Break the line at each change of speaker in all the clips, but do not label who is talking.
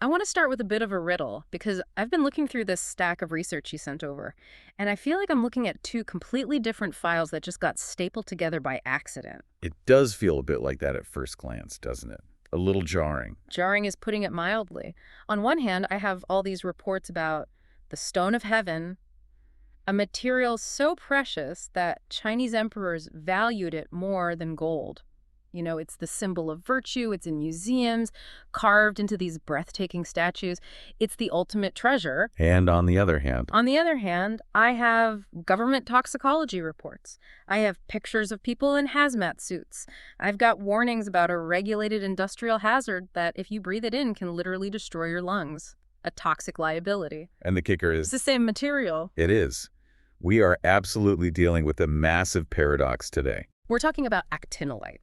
I want to start with a bit of a riddle because I've been looking through this stack of research you sent over, and I feel like I'm looking at two completely different files that just got stapled together by accident.
It does feel a bit like that at first glance, doesn't it? A little jarring.
Jarring is putting it mildly. On one hand, I have all these reports about the Stone of Heaven, a material so precious that Chinese emperors valued it more than gold. You know, it's the symbol of virtue, it's in museums, carved into these breathtaking statues. It's the ultimate treasure.
And on the other hand,
I have government toxicology reports. I have pictures of people in hazmat suits. I've got warnings about a regulated industrial hazard that if you breathe it in can literally destroy your lungs. A toxic liability.
and the kicker
It's
is,
the same material.
it is. We are absolutely dealing with a massive paradox today.
We're talking about actinolite.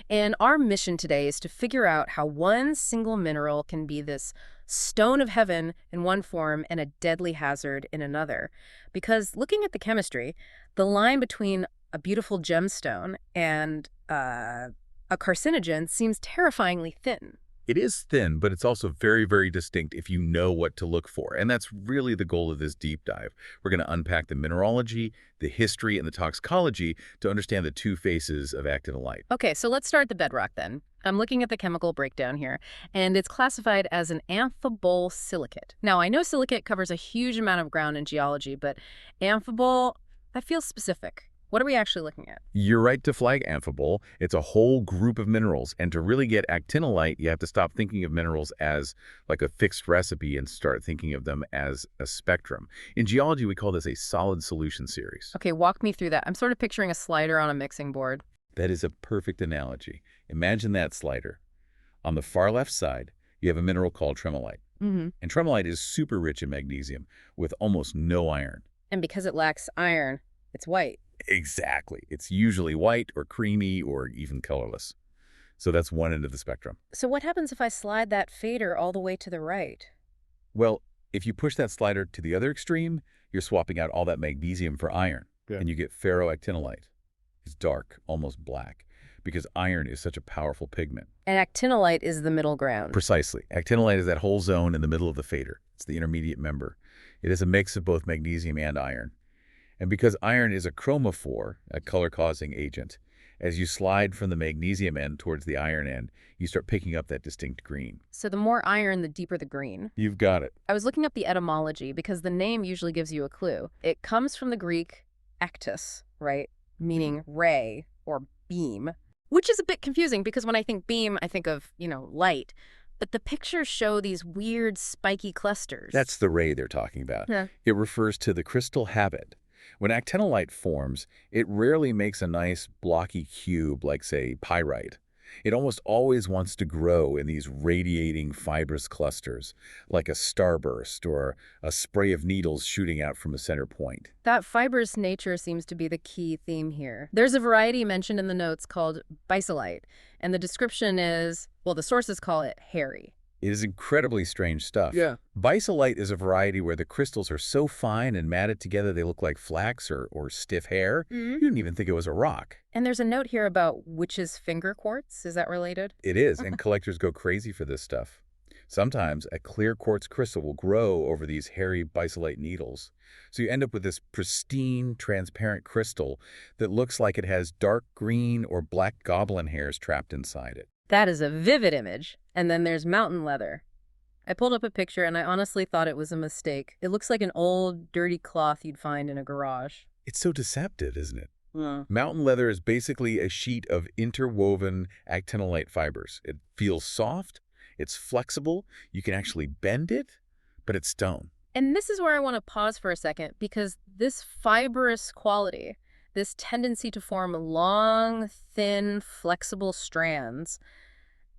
And our mission today is to figure out how one single mineral can be this stone of heaven in one form and a deadly hazard in another. Because looking at the chemistry, the line between a beautiful gemstone and a carcinogen seems terrifyingly thin.
It is thin, but it's also very, very distinct if you know what to look for. And that's really the goal of this deep dive. We're going to unpack the mineralogy, the history, and the toxicology to understand the two faces of actinolite.
Okay, so let's start at the bedrock then. I'm looking at the chemical breakdown here, and it's classified as an amphibole silicate. Now, I know silicate covers a huge amount of ground in geology, but amphibole, that feels specific. What are we actually looking at?
You're right to flag amphibole. It's a whole group of minerals. And to really get actinolite, you have to stop thinking of minerals as like a fixed recipe and start thinking of them as a spectrum. In geology, we call this a solid solution series.
Okay, walk me through that. I'm sort of picturing a slider on a mixing board.
That is a perfect analogy. Imagine that slider. On the far left side, you have a mineral called tremolite.
Mm-hmm.
And tremolite is super rich in magnesium with almost no iron.
And because it lacks iron, it's white.
Exactly. It's usually white or creamy or even colorless. So that's one end of the spectrum.
So what happens if I slide that fader all the way to the right?
Well, if you push that slider to the other extreme, you're swapping out all that magnesium for iron, and you get ferro-actinolite. It's dark, almost black, because iron is such a powerful pigment.
And actinolite is the middle ground.
Precisely. Actinolite is that whole zone in the middle of the fader. It's the intermediate member. It is a mix of both magnesium and iron. And because iron is a chromophore, a color-causing agent, as you slide from the magnesium end towards the iron end, you start picking up that distinct green.
So the more iron, the deeper the green.
You've got it.
I was looking up the etymology because the name usually gives you a clue. It comes from the Greek actus, right? Meaning ray or beam, which is a bit confusing because when I think beam, I think of, light. But the pictures show these weird spiky clusters.
That's the ray they're talking about.
Yeah.
It refers to the crystal habit. When actinolite forms, it rarely makes a nice blocky cube like, say, pyrite. It almost always wants to grow in these radiating fibrous clusters, like a starburst or a spray of needles shooting out from a center point.
That fibrous nature seems to be the key theme here. There's a variety mentioned in the notes called bisolite, and the description is, well, the sources call it hairy.
It is incredibly strange stuff.
Yeah.
Bisolite is a variety where the crystals are so fine and matted together they look like flax or stiff hair. You didn't even think it was a rock.
And there's a note here about witch's finger quartz. Is that related?
It is, and collectors go crazy for this stuff. Sometimes a clear quartz crystal will grow over these hairy bisolite needles. So you end up with this pristine, transparent crystal that looks like it has dark green or black goblin hairs trapped inside it.
That is a vivid image. And then there's mountain leather. I pulled up a picture and I honestly thought it was a mistake. It looks like an old, dirty cloth you'd find in a garage.
It's so deceptive, isn't it?
Yeah.
Mountain leather is basically a sheet of interwoven actinolite fibers. It feels soft, it's flexible, you can actually bend it, but it's stone.
And this is where I want to pause for a second because this fibrous quality, this tendency to form long, thin, flexible strands,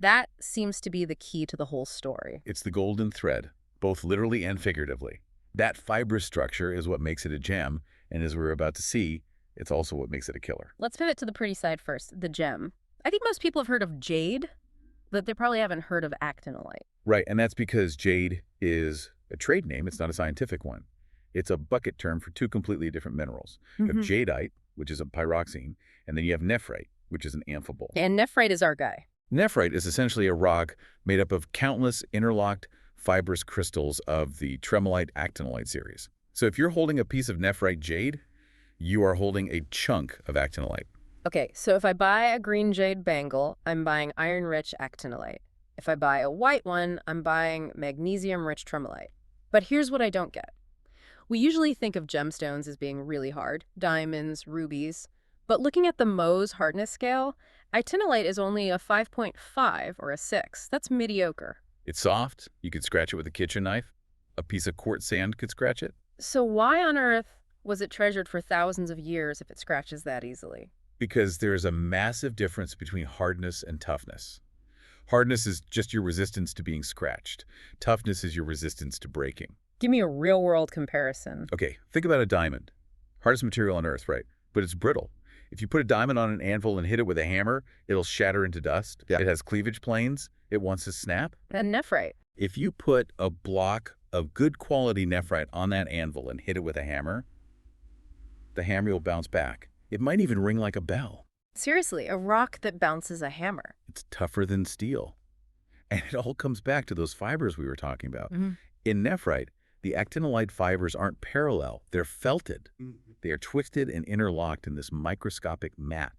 that seems to be the key to the whole story.
It's the golden thread, both literally and figuratively. That fibrous structure is what makes it a gem, and as we're about to see, it's also what makes it a killer.
Let's pivot to the pretty side first, the gem. I think most people have heard of jade, but they probably haven't heard of actinolite.
Right, and that's because jade is a trade name. It's not a scientific one. It's a bucket term for two completely different minerals. You have jadeite, which is a pyroxene, and then you have nephrite, which is an amphibole.
And nephrite is our guy.
Nephrite is essentially a rock made up of countless interlocked fibrous crystals of the Tremolite actinolite series. So if you're holding a piece of nephrite jade, you are holding a chunk of actinolite.
Okay, so if I buy a green jade bangle, I'm buying iron-rich actinolite. If I buy a white one, I'm buying magnesium-rich tremolite. But here's what I don't get. We usually think of gemstones as being really hard, diamonds, rubies. But looking at the Mohs hardness scale, actinolite is only a 5.5 or a 6. That's mediocre.
It's soft. You could scratch it with a kitchen knife. A piece of quartz sand could scratch it.
So why on earth was it treasured for thousands of years if it scratches that easily?
Because there's a massive difference between hardness and toughness. Hardness is just your resistance to being scratched. Toughness is your resistance to breaking.
Give me a real-world comparison.
Okay, think about a diamond. Hardest material on Earth, right? But it's brittle. If you put a diamond on an anvil and hit it with a hammer, it'll shatter into dust. Yeah. It has cleavage planes. It wants to snap.
And nephrite.
If you put a block of good quality nephrite on that anvil and hit it with a hammer, the hammer will bounce back. It might even ring like a bell.
Seriously, a rock that bounces a hammer.
It's tougher than steel. And it all comes back to those fibers we were talking about. In nephrite, the actinolite fibers aren't parallel. They're felted. They are twisted and interlocked in this microscopic mat.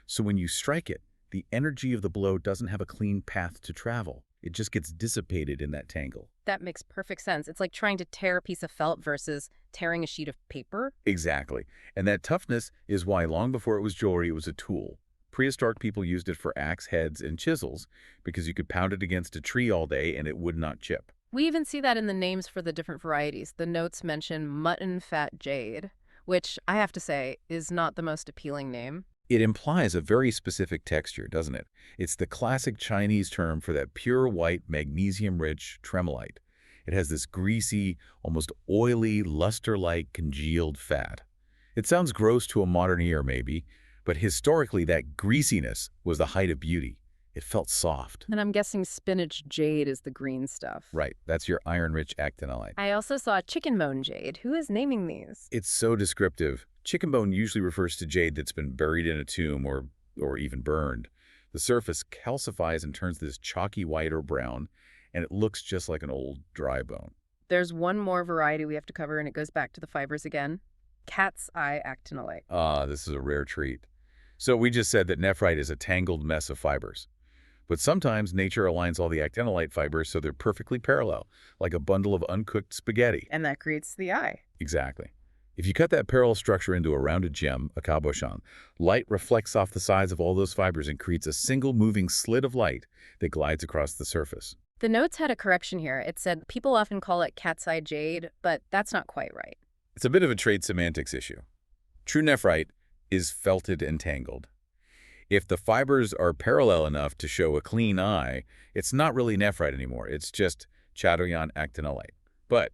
So when you strike it, the energy of the blow doesn't have a clean path to travel. It just gets dissipated in that tangle.
That makes perfect sense. It's like trying to tear a piece of felt versus tearing a sheet of paper.
Exactly. And that toughness is why long before it was jewelry, it was a tool. Prehistoric people used it for axe heads and chisels because you could pound it against a tree all day and it would not chip.
We even see that in the names for the different varieties. The notes mention mutton fat jade, which I have to say is not the most appealing name.
It implies a very specific texture, doesn't it? It's the classic Chinese term for that pure white magnesium-rich tremolite. It has this greasy, almost oily, luster-like congealed fat. It sounds gross to a modern ear, maybe, but historically that greasiness was the height of beauty. It felt soft.
And I'm guessing spinach jade is the green stuff.
Right, that's your iron-rich actinolite.
I also saw chicken bone jade. Who is naming these?
It's so descriptive. Chicken bone usually refers to jade that's been buried in a tomb or even burned. The surface calcifies and turns this chalky white or brown, and it looks just like an old dry bone.
There's one more variety we have to cover, and it goes back to the fibers again. Cat's eye actinolite.
This is a rare treat. So we just said that nephrite is a tangled mess of fibers. But sometimes nature aligns all the actinolite fibers so they're perfectly parallel, like a bundle of uncooked spaghetti.
And that creates the eye.
Exactly. If you cut that parallel structure into a rounded gem, a cabochon, light reflects off the sides of all those fibers and creates a single moving slit of light that glides across the surface.
The notes had a correction here. It said people often call it cat's eye jade, but that's not quite right.
It's a bit of a trade semantics issue. True nephrite is felted and tangled. If the fibers are parallel enough to show a clean eye, it's not really nephrite anymore. It's just Chatoyancy actinolite. But,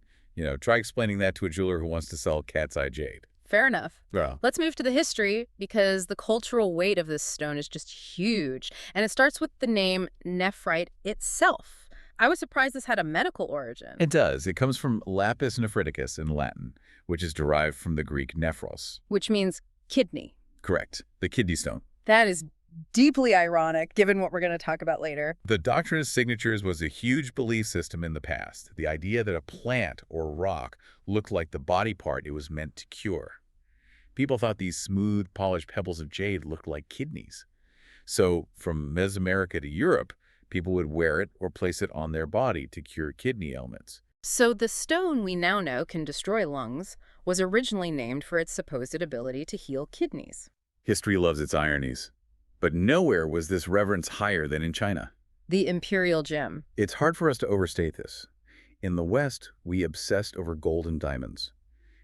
try explaining that to a jeweler who wants to sell cat's eye jade.
Fair enough.
Yeah.
Let's move to the history, because the cultural weight of this stone is just huge. And it starts with the name nephrite itself. I was surprised this had a medical origin.
It does. It comes from lapis nephriticus in Latin, which is derived from the Greek nephros.
Which means kidney.
Correct. The kidney stone.
That is deeply ironic, given what we're going to talk about later.
The doctrine of signatures was a huge belief system in the past. The idea that a plant or rock looked like the body part it was meant to cure. People thought these smooth, polished pebbles of jade looked like kidneys. So from Mesoamerica to Europe, people would wear it or place it on their body to cure kidney ailments.
So the stone we now know can destroy lungs was originally named for its supposed ability to heal kidneys.
History loves its ironies. But nowhere was this reverence higher than in China.
The imperial gem.
It's hard for us to overstate this. In the West, we obsessed over gold and diamonds.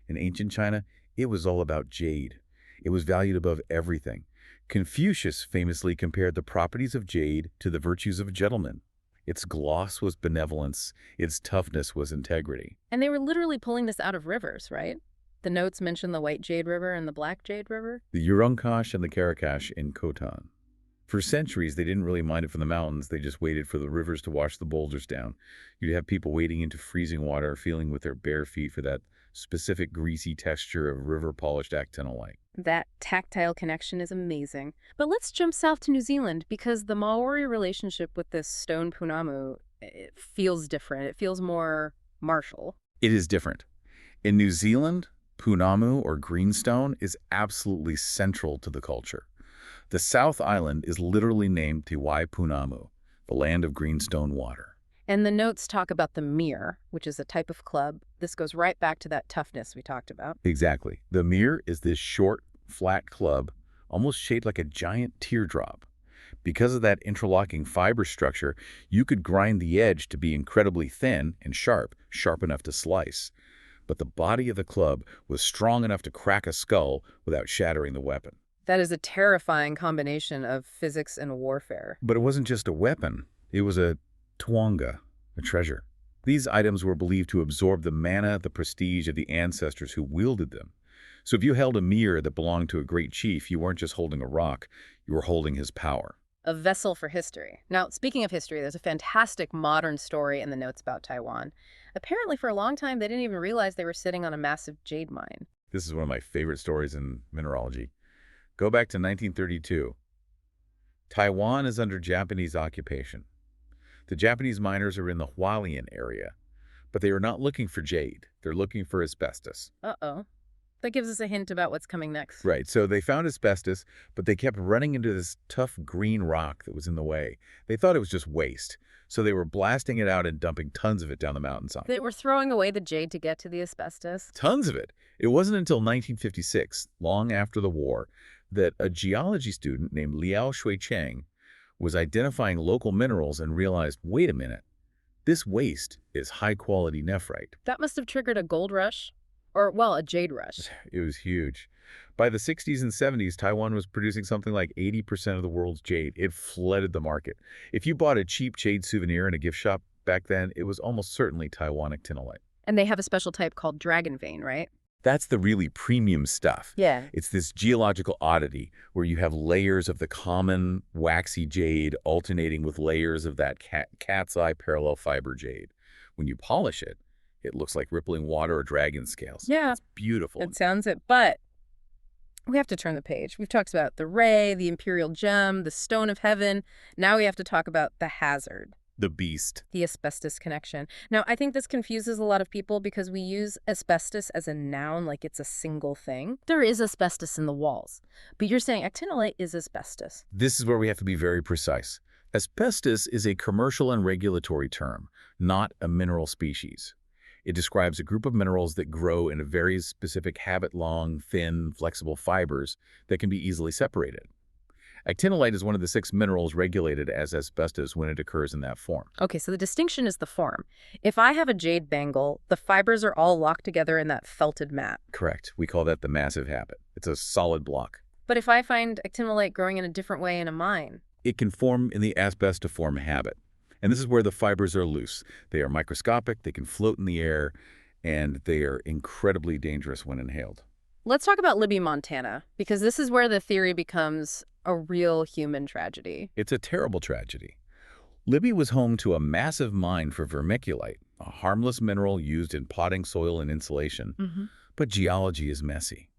In ancient China, it was all about jade. It was valued above everything. Confucius famously compared the properties of jade to the virtues of a gentleman. Its gloss was benevolence. Its toughness was integrity.
And they were literally pulling this out of rivers, right? The notes mention the White Jade River and the Black Jade River.
The Urunkash and the Karakash in Khotan. For centuries, they didn't really mind it from the mountains. They just waited for the rivers to wash the boulders down. You'd have people wading into freezing water, feeling with their bare feet for that specific greasy texture of river-polished actinolite.
That tactile connection is amazing. But let's jump south to New Zealand, because the Maori relationship with this stone Pounamu, it feels different. It feels more martial.
It is different. In New Zealand, Pounamu or Greenstone is absolutely central to the culture. The South Island is literally named Te Wai Pounamu, the land of greenstone water.
And the notes talk about the mere, which is a type of club. This goes right back to that toughness we talked about.
Exactly. The mere is this short, flat club, almost shaped like a giant teardrop. Because of that interlocking fiber structure, you could grind the edge to be incredibly thin and sharp enough to slice. But the body of the club was strong enough to crack a skull without shattering the weapon.
That is a terrifying combination of physics and warfare.
But it wasn't just a weapon. It was a twanga, a treasure. These items were believed to absorb the mana, the prestige of the ancestors who wielded them. So if you held a mirror that belonged to a great chief, you weren't just holding a rock, you were holding his power.
A vessel for history. Now, speaking of history, there's a fantastic modern story in the notes about Taiwan. Apparently, for a long time, they didn't even realize they were sitting on a massive jade mine.
This is one of my favorite stories in mineralogy. Go back to 1932. Taiwan is under Japanese occupation. The Japanese miners are in the Hualien area, but they are not looking for jade. They're looking for asbestos.
Uh-oh. That gives us a hint about what's coming next.
Right, so they found asbestos, but they kept running into this tough green rock that was in the way. They thought it was just waste, so they were blasting it out and dumping tons of it down the mountainside.
They were throwing away the jade to get to the asbestos.
Tons of it. It wasn't until 1956, long after the war, that a geology student named Liao Shui-Cheng was identifying local minerals and realized, wait a minute, this waste is high-quality nephrite.
That must have triggered a gold rush. Or, well, a jade rush.
It was huge. By the 60s and 70s, Taiwan was producing something like 80% of the world's jade. It flooded the market. If you bought a cheap jade souvenir in a gift shop back then, it was almost certainly Taiwan actinolite.
And they have a special type called dragon vein, right?
That's the really premium stuff.
Yeah.
It's this geological oddity where you have layers of the common waxy jade alternating with layers of that cat's eye parallel fiber jade. When you polish it, it looks like rippling water or dragon scales.
Yeah.
It's beautiful.
It sounds it, but we have to turn the page. We've talked about the ray, the imperial gem, the stone of heaven. Now we have to talk about the hazard.
The beast.
The asbestos connection. Now, I think this confuses a lot of people because we use asbestos as a noun like it's a single thing. There is asbestos in the walls, but you're saying actinolite is asbestos.
This is where we have to be very precise. Asbestos is a commercial and regulatory term, not a mineral species. It describes a group of minerals that grow in a very specific habit-long, thin, flexible fibers that can be easily separated. Actinolite is one of the 6 minerals regulated as asbestos when it occurs in that form.
Okay, so the distinction is the form. If I have a jade bangle, the fibers are all locked together in that felted mat.
Correct. We call that the massive habit. It's a solid block.
But if I find actinolite growing in a different way in a mine?
It can form in the asbestiform habit. And this is where the fibers are loose. They are microscopic, they can float in the air, and they are incredibly dangerous when inhaled.
Let's talk about Libby, Montana, because this is where the theory becomes a real human tragedy.
It's a terrible tragedy. Libby was home to a massive mine for vermiculite, a harmless mineral used in potting soil and insulation. But geology is messy.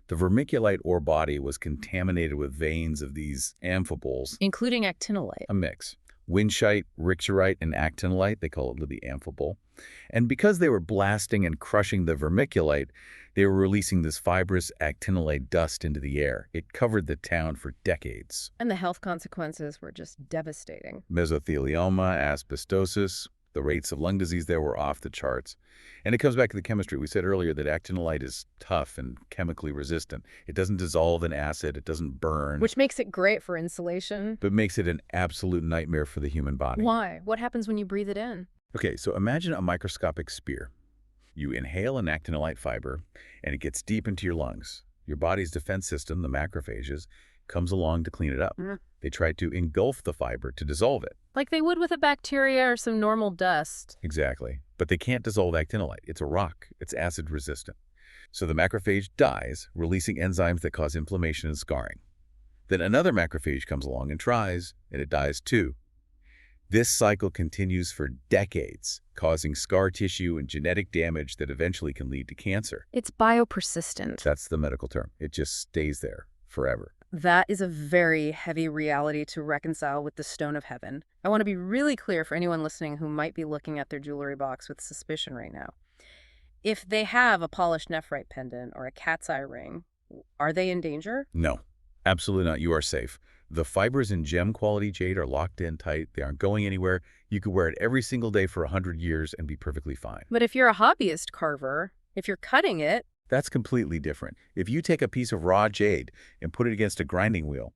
The vermiculite ore body was contaminated with veins of these amphiboles.
Including actinolite.
A mix. Windshite, ricturite, and actinolite, they call it Libby amphibole. And because they were blasting and crushing the vermiculite, they were releasing this fibrous actinolite dust into the air. It covered the town for decades.
And the health consequences were just devastating.
Mesothelioma, asbestosis, the rates of lung disease there were off the charts. And it comes back to the chemistry. We said earlier that actinolite is tough and chemically resistant. It doesn't dissolve in acid. It doesn't burn.
Which makes it great for insulation.
But makes it an absolute nightmare for the human body.
Why? What happens when you breathe it in?
Okay, so imagine a microscopic spear. You inhale an actinolite fiber, and it gets deep into your lungs. Your body's defense system, the macrophages, comes along to clean it up. They try to engulf the fiber to dissolve it.
Like they would with a bacteria or some normal dust.
Exactly. But they can't dissolve actinolite. It's a rock. It's acid resistant. So the macrophage dies, releasing enzymes that cause inflammation and scarring. Then another macrophage comes along and tries, and it dies too. This cycle continues for decades, causing scar tissue and genetic damage that eventually can lead to cancer.
It's biopersistent.
That's the medical term. It just stays there forever.
That is a very heavy reality to reconcile with the stone of heaven. I want to be really clear for anyone listening who might be looking at their jewelry box with suspicion right now. If they have a polished nephrite pendant or a cat's eye ring, are they in danger?
No, absolutely not. You are safe. The fibers in gem quality jade are locked in tight. They aren't going anywhere. You could wear it every single day for 100 years and be perfectly fine.
But if you're a hobbyist carver, if you're cutting it,
That's completely different. If you take a piece of raw jade and put it against a grinding wheel,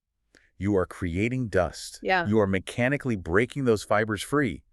you are creating dust.
yeah,
You are mechanically breaking those fibers free.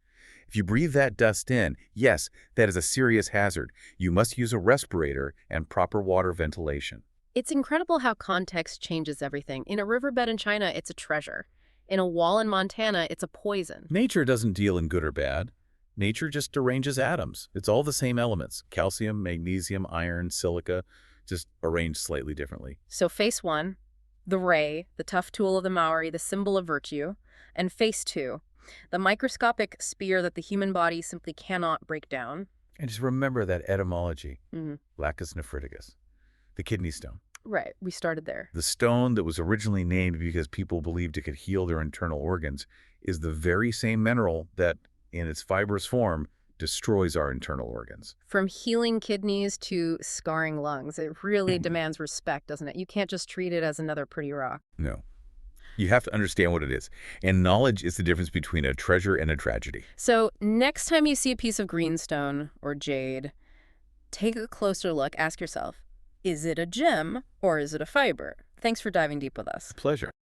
If you breathe that dust in, yes, that is a serious hazard. You must use a respirator and proper water ventilation.
it's incredible how context changes everything. In a riverbed in China, it's a treasure. In a wall in Montana, it's a poison.
Nature doesn't deal in good or bad. Nature just arranges atoms. It's all the same elements: calcium, magnesium, iron, silica, just arranged slightly differently.
So face one, the ray, the tough tool of the Maori, the symbol of virtue. And face two, the microscopic spear that the human body simply cannot break down.
And just remember that etymology,
hmm
lacus nephriticus, the kidney stone.
Right, we started there.
The stone that was originally named because people believed it could heal their internal organs is the very same mineral that, in its fibrous form, destroys our internal organs.
From healing kidneys to scarring lungs, it really demands respect, doesn't it? You can't just treat it as another pretty rock.
No. You have to understand what it is. And knowledge is the difference between a treasure and a tragedy.
So next time you see a piece of greenstone or jade, take a closer look. Ask yourself, is it a gem or is it a fiber? Thanks for diving deep with us.
Pleasure.